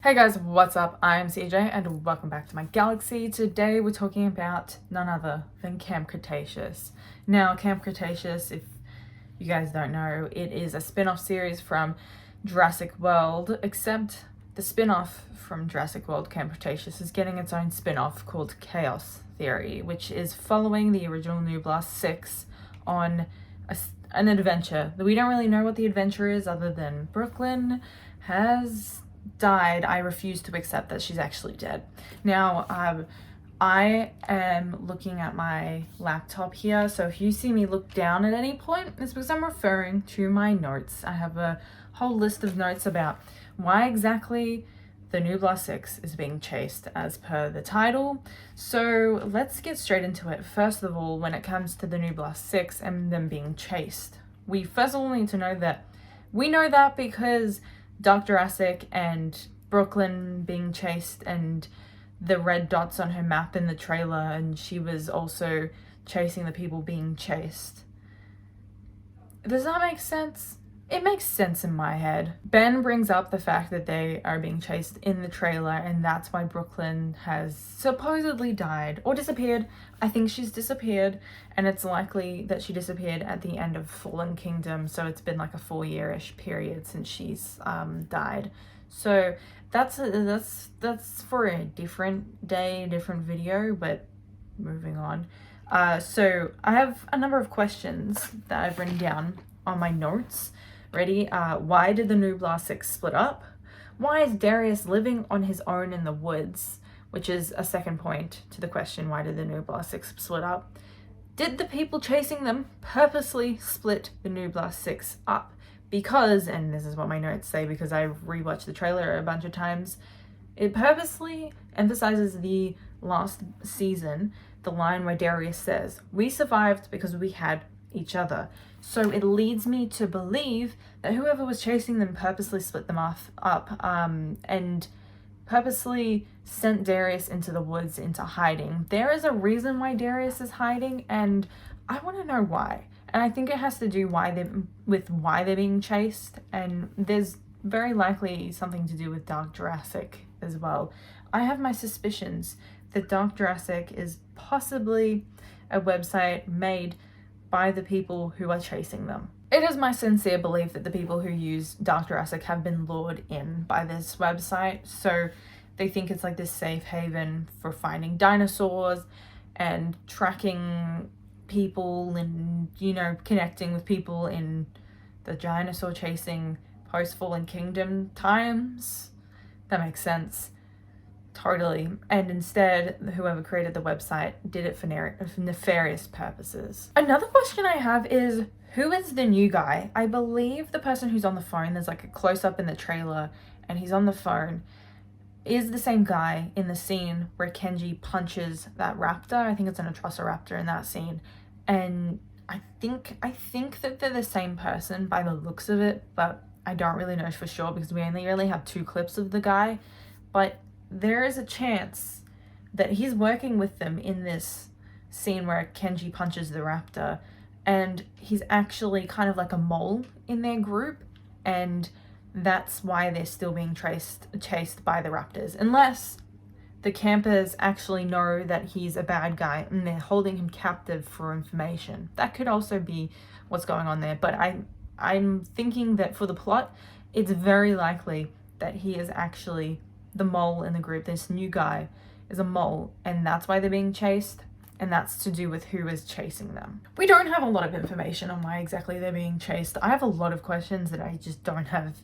Hey guys, what's up? I'm CJ and welcome back to my galaxy. Today we're talking about none other than Camp Cretaceous. Now, Camp Cretaceous, if you guys don't know, it is a spin-off series from Jurassic World, except the spin-off from Jurassic World, Camp Cretaceous, is getting its own spin-off called Chaos Theory, which is following the original Nublar 6 on an adventure. We don't really know what the adventure is other than Brooklyn has died. I refuse to accept that she's actually dead. Now, I am looking at my laptop here, so if you see me look down at any point, it's because I'm referring to my notes. I have a whole list of notes about why exactly the Nublar 6 is being chased as per the title. So let's get straight into it. First of all, when it comes to the Nublar 6 and them being chased, we first of all need to know that we know that because Dark Jurassic and Brooklyn being chased and the red dots on her map in the trailer, and she was also chasing the people being chased. Does that make sense? It makes sense in my head. Ben brings up the fact that they are being chased in the trailer, and that's why Brooklyn has supposedly died or disappeared. I think she's disappeared, and it's likely that she disappeared at the end of Fallen Kingdom, so it's been like a 4-year-ish period since she's died. So that's for a different day, different video, but moving on. So I have a number of questions that I've written down on my notes. Ready? Why did the Nublar 6 split up? Why is Darius living on his own in the woods? Which is a second point to the question, why did the Nublar 6 split up? Did the people chasing them purposely split the Nublar 6 up? Because, and this is what my notes say because I rewatched the trailer a bunch of times, it purposely emphasizes the last season, the line where Darius says, "We survived because we had each other." So it leads me to believe that whoever was chasing them purposely split them up and purposely sent Darius into the woods into hiding. There is a reason why Darius is hiding, and I want to know why. And I think it has to do with why they're being chased, and there's very likely something to do with Dark Jurassic as well. I have my suspicions that Dark Jurassic is possibly a website made by the people who are chasing them. It is my sincere belief that the people who use Dark Jurassic have been lured in by this website, so they think it's like this safe haven for finding dinosaurs and tracking people and, you know, connecting with people in the dinosaur chasing post-Fallen Kingdom times. That makes sense. Totally. And instead, whoever created the website did it for nefarious purposes. Another question I have is, who is the new guy? I believe the person who's on the phone, there's like a close-up in the trailer and he's on the phone, is the same guy in the scene where Kenji punches that raptor. I think it's an Atrociraptor in that scene. And I think that they're the same person by the looks of it, but I don't really know for sure because we only really have 2 clips of the guy. But there is a chance that he's working with them in this scene where Kenji punches the raptor, and he's actually kind of like a mole in their group, and that's why they're still being chased by the raptors, unless the campers actually know that he's a bad guy and they're holding him captive for information. That could also be what's going on there, but I'm thinking that for the plot, it's very likely that he is actually the mole in the group. This new guy is a mole, and that's why they're being chased, and that's to do with who is chasing them. We don't have a lot of information on why exactly they're being chased. I have a lot of questions that I just don't have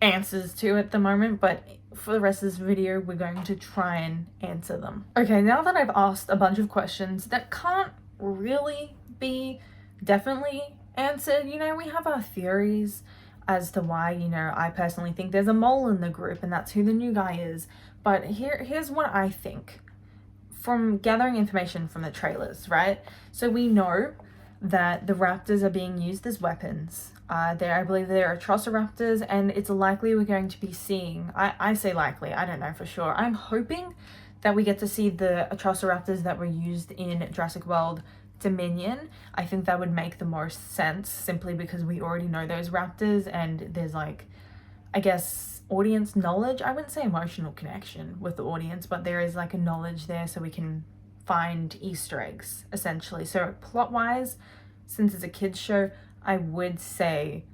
answers to at the moment, but for the rest of this video, we're going to try and answer them. Okay, now that I've asked a bunch of questions that can't really be definitely answered, you know, we have our theories as to why, you know, I personally think there's a mole in the group and that's who the new guy is. But here's what I think from gathering information from the trailers, right? So we know that the raptors are being used as weapons. I believe they're Atrociraptors, and it's likely we're going to be seeing, I say likely, I don't know for sure. I'm hoping that we get to see the Atrociraptors that were used in Jurassic World Dominion. I think that would make the most sense simply because we already know those raptors, and there's like, I guess audience knowledge. I wouldn't say emotional connection with the audience, but there is like a knowledge there so we can find Easter eggs, essentially. So plot-wise, since it's a kids show, I would say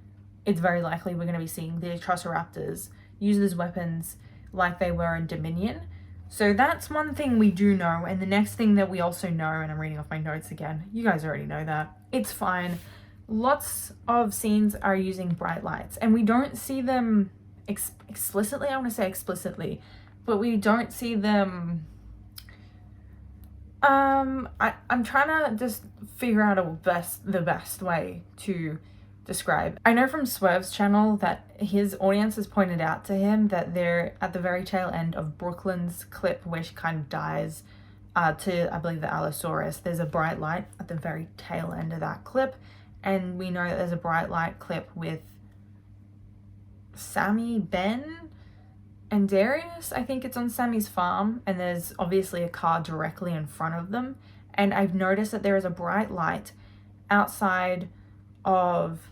it's very likely we're going to be seeing the Atrociraptors use as weapons like they were in Dominion. So that's one thing we do know. And the next thing that we also know, and I'm reading off my notes again, you guys already know that, it's fine. Lots of scenes are using bright lights, and we don't see them explicitly, I want to say explicitly, but we don't see them. I'm trying to just figure out the best way to describe. I know from Swerve's channel that his audience has pointed out to him that they're at the very tail end of Brooklyn's clip where she kind of dies to, I believe, the Allosaurus. There's a bright light at the very tail end of that clip, and we know that there's a bright light clip with Sammy, Ben, and Darius. I think it's on Sammy's farm, and there's obviously a car directly in front of them. And I've noticed that there is a bright light outside of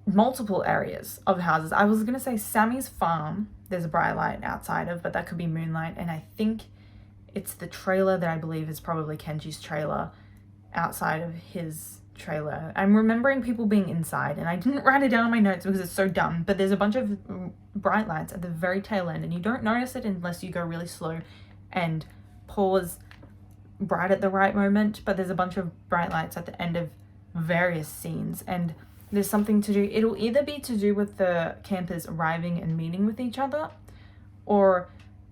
multiple areas of houses. I was gonna say Sammy's farm, there's a bright light outside of, but that could be moonlight. And I think it's the trailer that I believe is probably Kenji's trailer outside of his trailer. I'm remembering people being inside, and I didn't write it down in my notes because it's so dumb, but there's a bunch of bright lights at the very tail end, and you don't notice it unless you go really slow and pause right at the right moment. But there's a bunch of bright lights at the end of various scenes, and there's something to do. It'll either be to do with the campers arriving and meeting with each other, or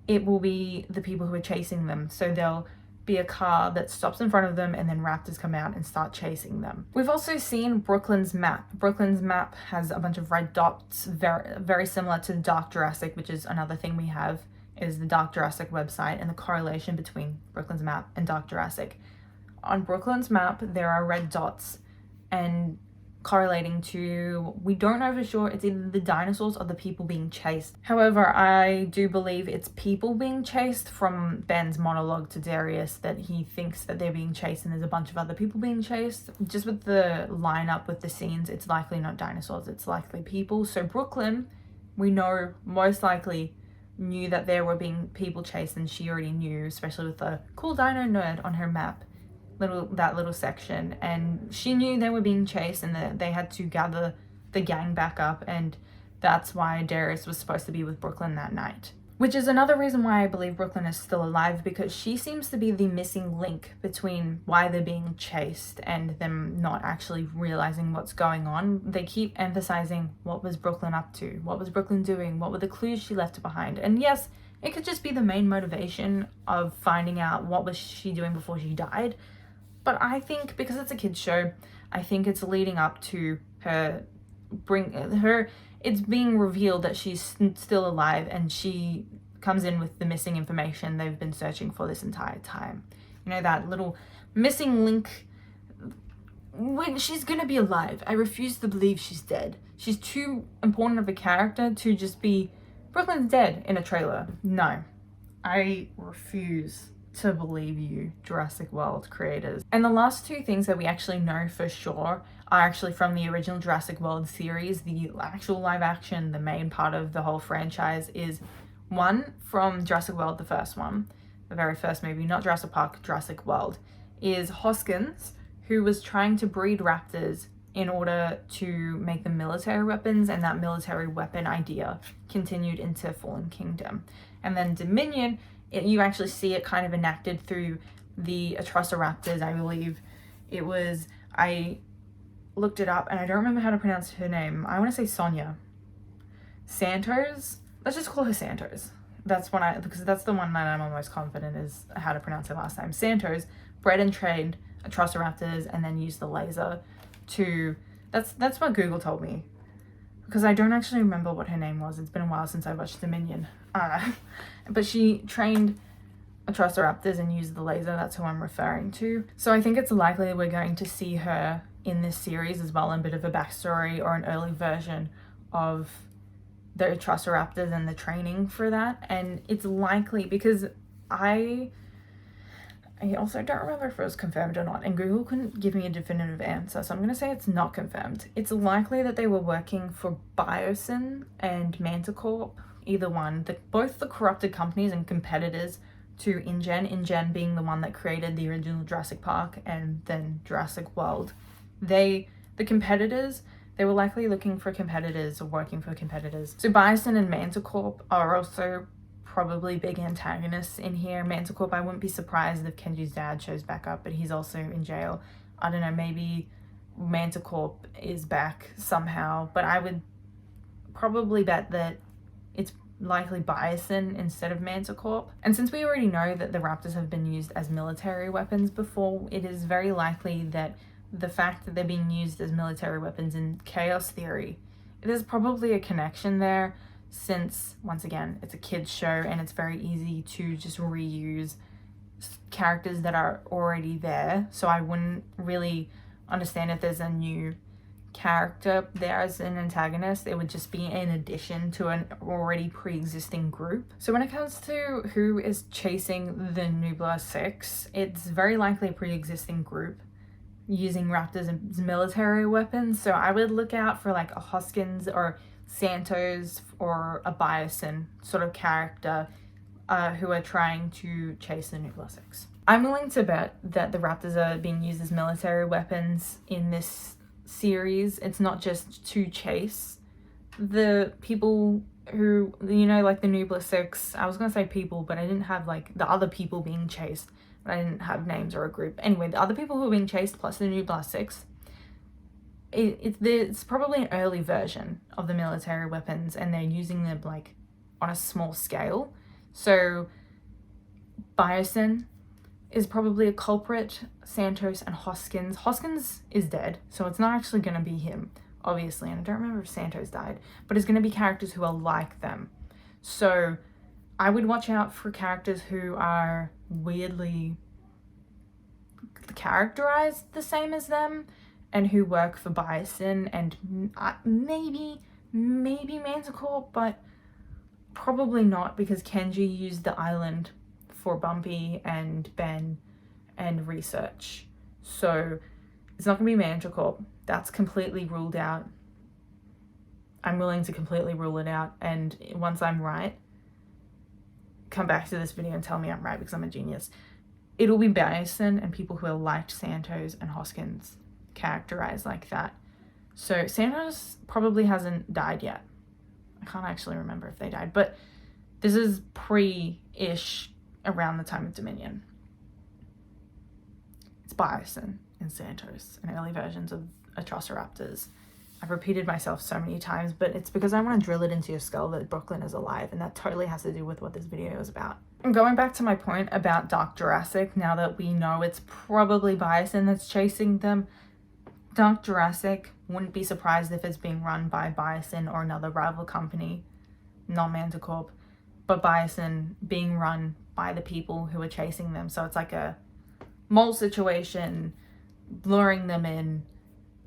it will be the people who are chasing them. So there'll be a car that stops in front of them, and then raptors come out and start chasing them. We've also seen Brooklyn's map. Brooklyn's map has a bunch of red dots, very similar to Dark Jurassic, which is another thing we have, is the Dark Jurassic website and the correlation between Brooklyn's map and Dark Jurassic. On Brooklyn's map, there are red dots, and correlating to, we don't know for sure, it's either the dinosaurs or the people being chased. However, I do believe it's people being chased from Ben's monologue to Darius, that he thinks that they're being chased and there's a bunch of other people being chased. Just with the lineup with the scenes, it's likely not dinosaurs, it's likely people. So Brooklyn, we know most likely knew that there were being people chased, and she already knew, especially with the cool dino nerd on her map. That little section, and she knew they were being chased and that they had to gather the gang back up, and that's why Darius was supposed to be with Brooklyn that night. Which is another reason why I believe Brooklyn is still alive, because she seems to be the missing link between why they're being chased and them not actually realizing what's going on. They keep emphasizing, what was Brooklyn up to? What was Brooklyn doing? What were the clues she left behind? And yes, it could just be the main motivation of finding out what was she doing before she died. But I think because it's a kid's show, I think it's leading up to it's being revealed that she's still alive, and she comes in with the missing information they've been searching for this entire time. You know, that little missing link. When she's gonna be alive, I refuse to believe she's dead. She's too important of a character to just be, Brooklyn's dead in a trailer. No, I refuse to believe you, Jurassic World creators. And the last two things that we actually know for sure are actually from the original Jurassic World series, the actual live action, the main part of the whole franchise, is one from Jurassic World, the first one, the very first movie, not Jurassic Park, Jurassic World, is Hoskins, who was trying to breed raptors in order to make them military weapons, and that military weapon idea continued into Fallen Kingdom. And then Dominion, you actually see it kind of enacted through the Atrociraptors, I believe. It was, I looked it up and I don't remember how to pronounce her name. I want to say Sonia. Santos? Let's just call her Santos. Because that's the one that I'm almost confident is how to pronounce her last name. Santos bred and trained Atrociraptors and then used the laser to, that's what Google told me. Because I don't actually remember what her name was. It's been a while since I watched Dominion. But she trained Atrociraptors and used the laser. That's who I'm referring to. So I think it's likely we're going to see her in this series as well, in a bit of a backstory or an early version of the Atrociraptors and the training for that. And it's likely because I also don't remember if it was confirmed or not, and Google couldn't give me a definitive answer, so I'm going to say it's not confirmed. It's likely that they were working for Biosyn and Manticorp, either one. Both the corrupted companies and competitors to InGen, InGen being the one that created the original Jurassic Park and then Jurassic World. The competitors, they were likely looking for competitors or working for competitors. So Biosyn and Manticorp are also probably big antagonists in here. Manticorp, I wouldn't be surprised if Kenji's dad shows back up, but he's also in jail. I don't know, maybe Manticorp is back somehow, but I would probably bet that it's likely Biosyn instead of Manticorp. And since we already know that the raptors have been used as military weapons before, it is very likely that the fact that they're being used as military weapons in chaos theory, there's probably a connection there, since once again it's a kids show and it's very easy to just reuse characters that are already there. So I wouldn't really understand if there's a new character there as an antagonist. It would just be in addition to an already pre-existing group. So when it comes to who is chasing the Nublar 6, it's very likely a pre-existing group using raptors as military weapons. So I would look out for like a Hoskins or Santos or a Biosyn sort of character who are trying to chase the Nublar 6. I'm willing to bet that the raptors are being used as military weapons in this series. It's not just to chase the people who, you know, like the Nublar 6. I was going to say people, but I didn't have like the other people being chased. But I didn't have names or a group. Anyway, the other people who are being chased plus the Nublar 6, it's probably an early version of the military weapons, and they're using them like on a small scale. So Biosyn is probably a culprit. Santos and Hoskins. Hoskins is dead, so it's not actually going to be him, obviously. And I don't remember if Santos died, but it's going to be characters who are like them. So I would watch out for characters who are weirdly characterized the same as them and who work for Biosyn and maybe Manticorp, but probably not, because Kenji used the island for Bumpy and Ben and research. So it's not going to be Manticorp. That's completely ruled out. I'm willing to completely rule it out, and once I'm right, come back to this video and tell me I'm right, because I'm a genius. It'll be Biosyn and people who are like Santos and Hoskins, characterized like that. So Santos probably hasn't died yet. I can't actually remember if they died, but this is pre-ish, around the time of Dominion. It's Biosyn and Santos and early versions of Atrociraptors. I've repeated myself so many times, but it's because I want to drill it into your skull that Brooklyn is alive, and that totally has to do with what this video is about. And going back to my point about Dark Jurassic, now that we know it's probably Biosyn that's chasing them, Dark Jurassic, wouldn't be surprised if it's being run by Biosyn or another rival company, not Manticorp, but Biosyn being run by the people who are chasing them. So it's like a mole situation, luring them in,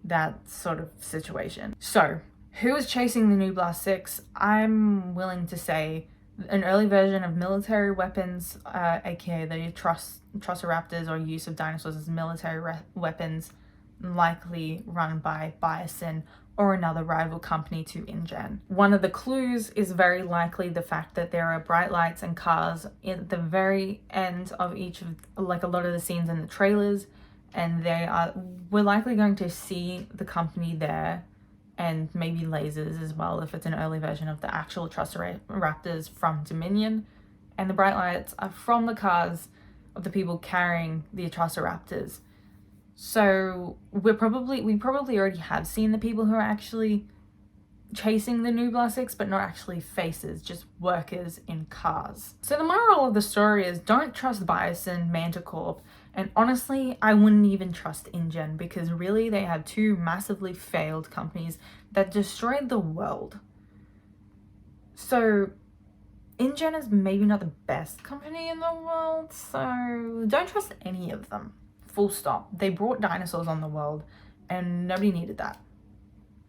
that sort of situation. So who is chasing the Nublar 6? I'm willing to say an early version of military weapons, aka the Atrociraptors, or use of dinosaurs as military weapons, likely run by Biosyn or another rival company to InGen. One of the clues is very likely the fact that there are bright lights and cars at the very end of each of, like, a lot of the scenes in the trailers, and we're likely going to see the company there, and maybe lasers as well if it's an early version of the actual Atrociraptors from Dominion. And the bright lights are from the cars of the people carrying the Atrociraptors. So we probably already have seen the people who are actually chasing the Nublar 6, but not actually faces, just workers in cars. So the moral of the story is don't trust Biosyn, Manticorp, and honestly, I wouldn't even trust InGen, because really they have two massively failed companies that destroyed the world. So InGen is maybe not the best company in the world, so don't trust any of them. Full stop. They brought dinosaurs on the world and nobody needed that.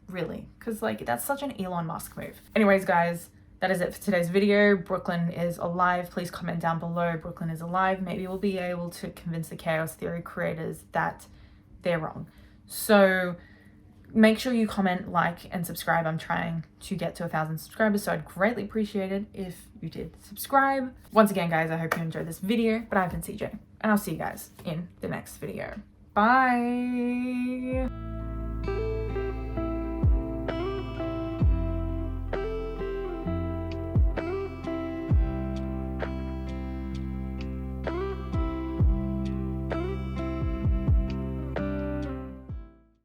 Really. Because, like, that's such an Elon Musk move. Anyways, guys, that is it for today's video. Brooklyn is alive. Please comment down below. Brooklyn is alive. Maybe we'll be able to convince the chaos theory creators that they're wrong. So make sure you comment, like, and subscribe. I'm trying to get to 1,000 subscribers, so I'd greatly appreciate it if you did subscribe. Once again, guys, I hope you enjoyed this video, but I've been CJ, and I'll see you guys in the next video. Bye!